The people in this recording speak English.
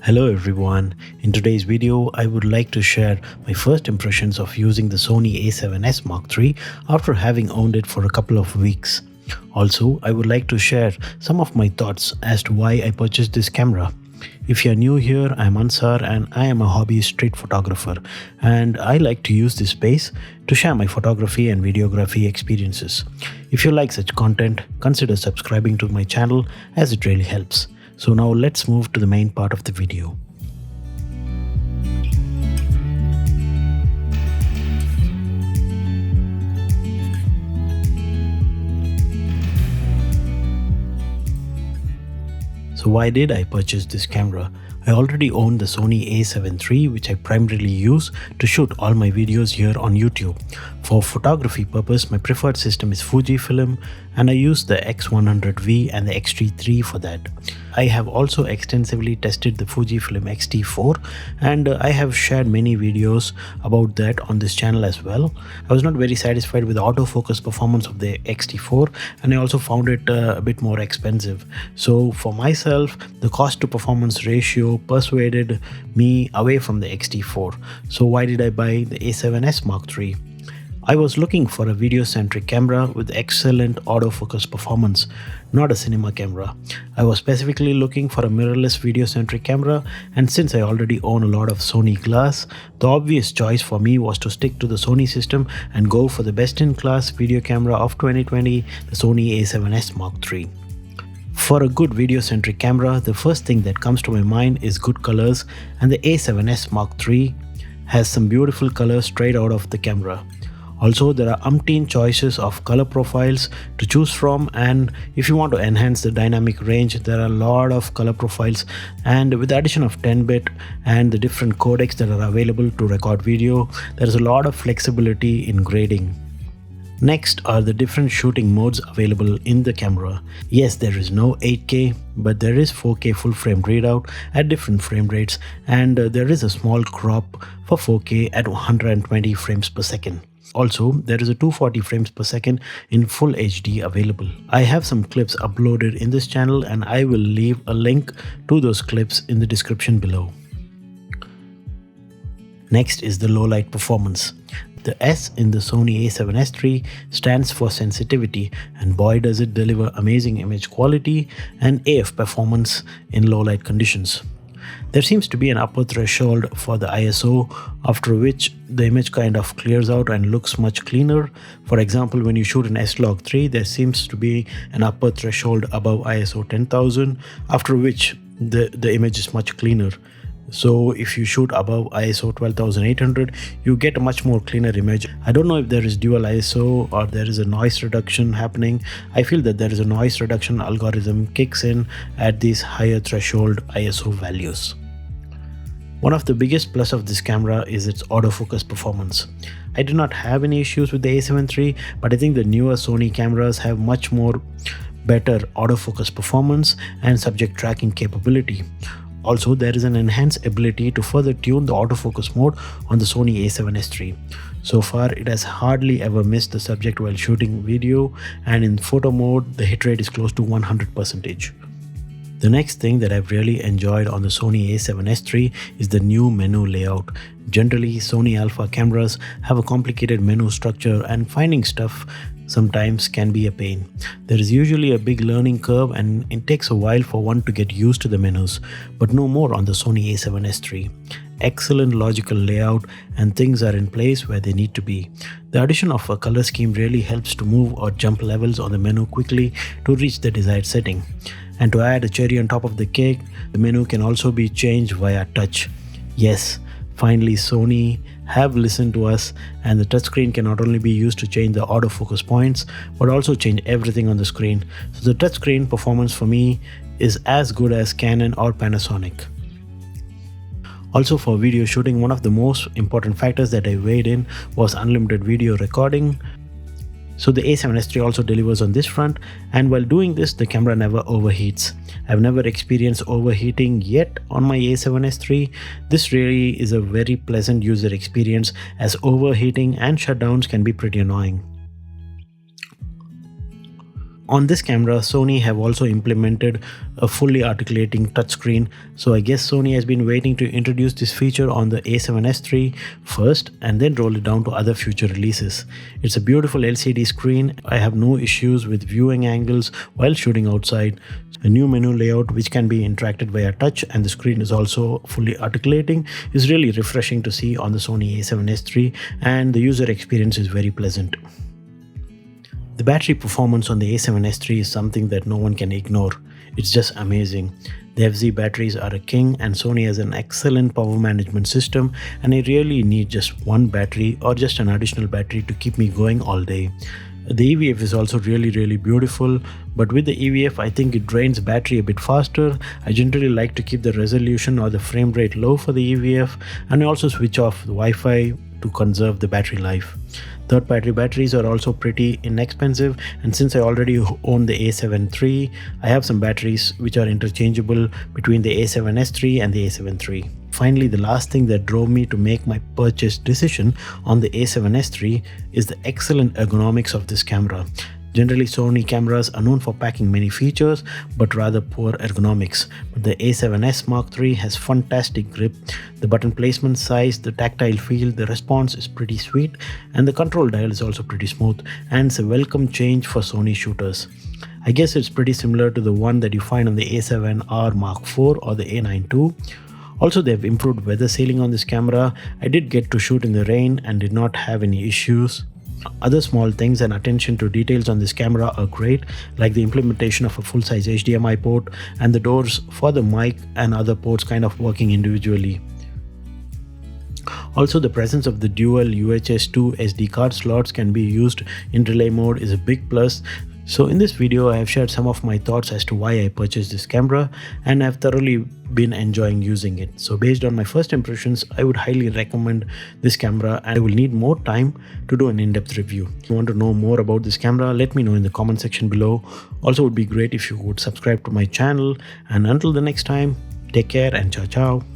Hello everyone, in today's video I would like to share my first impressions of using the Sony A7S Mark III after having owned it for a couple of weeks. Also, I would like to share some of my thoughts as to why I purchased this camera. If you are new here, I am Ansar and I am a hobby street photographer, and I like to use this space to share my photography and videography experiences. If you like such content, consider subscribing to my channel as it really helps. So now let's move to the main part of the video. So why did I purchase this camera? I already own the Sony A7 III, which I primarily use to shoot all my videos here on YouTube. For photography purpose, my preferred system is Fujifilm, and I use the X100V and the X-T3 for that. I have also extensively tested the Fujifilm X-T4, and I have shared many videos about that on this channel as well. I was not very satisfied with the autofocus performance of the X-T4, and I also found it a bit more expensive. So for myself, the cost to performance ratio persuaded me away from the X-T4. So why did I buy the A7S Mark III? I was looking for a video-centric camera with excellent autofocus performance, not a cinema camera. I was specifically looking for a mirrorless video-centric camera, and since I already own a lot of Sony glass, the obvious choice for me was to stick to the Sony system and go for the best-in-class video camera of 2020, the Sony A7S Mark III. For a good video-centric camera, the first thing that comes to my mind is good colors, and the A7S Mark III has some beautiful colors straight out of the camera. Also, there are umpteen choices of color profiles to choose from, and if you want to enhance the dynamic range, there are a lot of color profiles, and with the addition of 10-bit and the different codecs that are available to record video, there is a lot of flexibility in grading. Next are the different shooting modes available in the camera. Yes, there is no 8K, but there is 4K full frame readout at different frame rates, and there is a small crop for 4K at 120 frames per second. Also, there is a 240 frames per second in full HD available. I have some clips uploaded in this channel, and I will leave a link to those clips in the description below. Next is the low light performance. The S in the Sony A7S III stands for sensitivity, and boy does it deliver amazing image quality and AF performance in low light conditions. There seems to be an upper threshold for the ISO, after which the image kind of clears out and looks much cleaner. For example, when you shoot an S-Log3, there seems to be an upper threshold above ISO 10,000, after which the image is much cleaner. So if you shoot above ISO 12,800, you get a much more cleaner image. I don't know if there is dual ISO or there is a noise reduction happening. I feel that there is a noise reduction algorithm kicks in at these higher threshold ISO values. One of the biggest plus of this camera is its autofocus performance. I do not have any issues with the A7 III, but I think the newer Sony cameras have much more better autofocus performance and subject tracking capability. Also, there is an enhanced ability to further tune the autofocus mode on the Sony A7S III. So far, it has hardly ever missed the subject while shooting video, and in photo mode, the hit rate is close to 100%. The next thing that I've really enjoyed on the Sony A7S III is the new menu layout. Generally, Sony Alpha cameras have a complicated menu structure, and finding stuff sometimes can be a pain. There is usually a big learning curve, and it takes a while for one to get used to the menus, but no more on the Sony A7S III. Excellent logical layout, and things are in place where they need to be. The addition of a color scheme really helps to move or jump levels on the menu quickly to reach the desired setting. And to add a cherry on top of the cake, the menu can also be changed via touch. Yes, finally Sony have listened to us, and the touchscreen can not only be used to change the autofocus points, but also change everything on the screen. So the touchscreen performance for me is as good as Canon or Panasonic. Also, for video shooting, one of the most important factors that I weighed in was unlimited video recording. So the A7S III also delivers on this front, and while doing this, the camera never overheats. I've never experienced overheating yet on my A7S III. This really is a very pleasant user experience, as overheating and shutdowns can be pretty annoying. On this camera, Sony have also implemented a fully articulating touchscreen, so I guess Sony has been waiting to introduce this feature on the A7S III first and then roll it down to other future releases. It's a beautiful LCD screen. I have no issues with viewing angles while shooting outside. A new menu layout which can be interacted via touch, and the screen is also fully articulating, is really refreshing to see on the Sony A7S III, and the user experience is very pleasant. The battery performance on the A7S III is something that no one can ignore. It's just amazing. The FZ batteries are a king, and Sony has an excellent power management system, and I really need just one battery or just an additional battery to keep me going all day. The EVF is also really beautiful, but with the EVF I think it drains battery a bit faster. I generally like to keep the resolution or the frame rate low for the EVF, and I also switch off the Wi-Fi to conserve the battery life. Third-party batteries are also pretty inexpensive, and since I already own the A7 III, I have some batteries which are interchangeable between the A7S III and the A7 III. Finally, the last thing that drove me to make my purchase decision on the A7S III is the excellent ergonomics of this camera. Generally, Sony cameras are known for packing many features but rather poor ergonomics. But the A7S Mark III has fantastic grip. The button placement size, the tactile feel, the response is pretty sweet, and the control dial is also pretty smooth, and it's a welcome change for Sony shooters. I guess it's pretty similar to the one that you find on the A7R Mark IV or the A9 II. Also, they've improved weather sealing on this camera. I did get to shoot in the rain and did not have any issues. Other small things and attention to details on this camera are great, like the implementation of a full-size HDMI port and the doors for the mic and other ports kind of working individually. Also, the presence of the dual UHS 2 SD card slots can be used in relay mode is a big plus. So in this video, I have shared some of my thoughts as to why I purchased this camera, and I have thoroughly been enjoying using it. So based on my first impressions, I would highly recommend this camera, and I will need more time to do an in-depth review. If you want to know more about this camera, let me know in the comment section below. Also, it would be great if you would subscribe to my channel, and until the next time, take care and ciao ciao.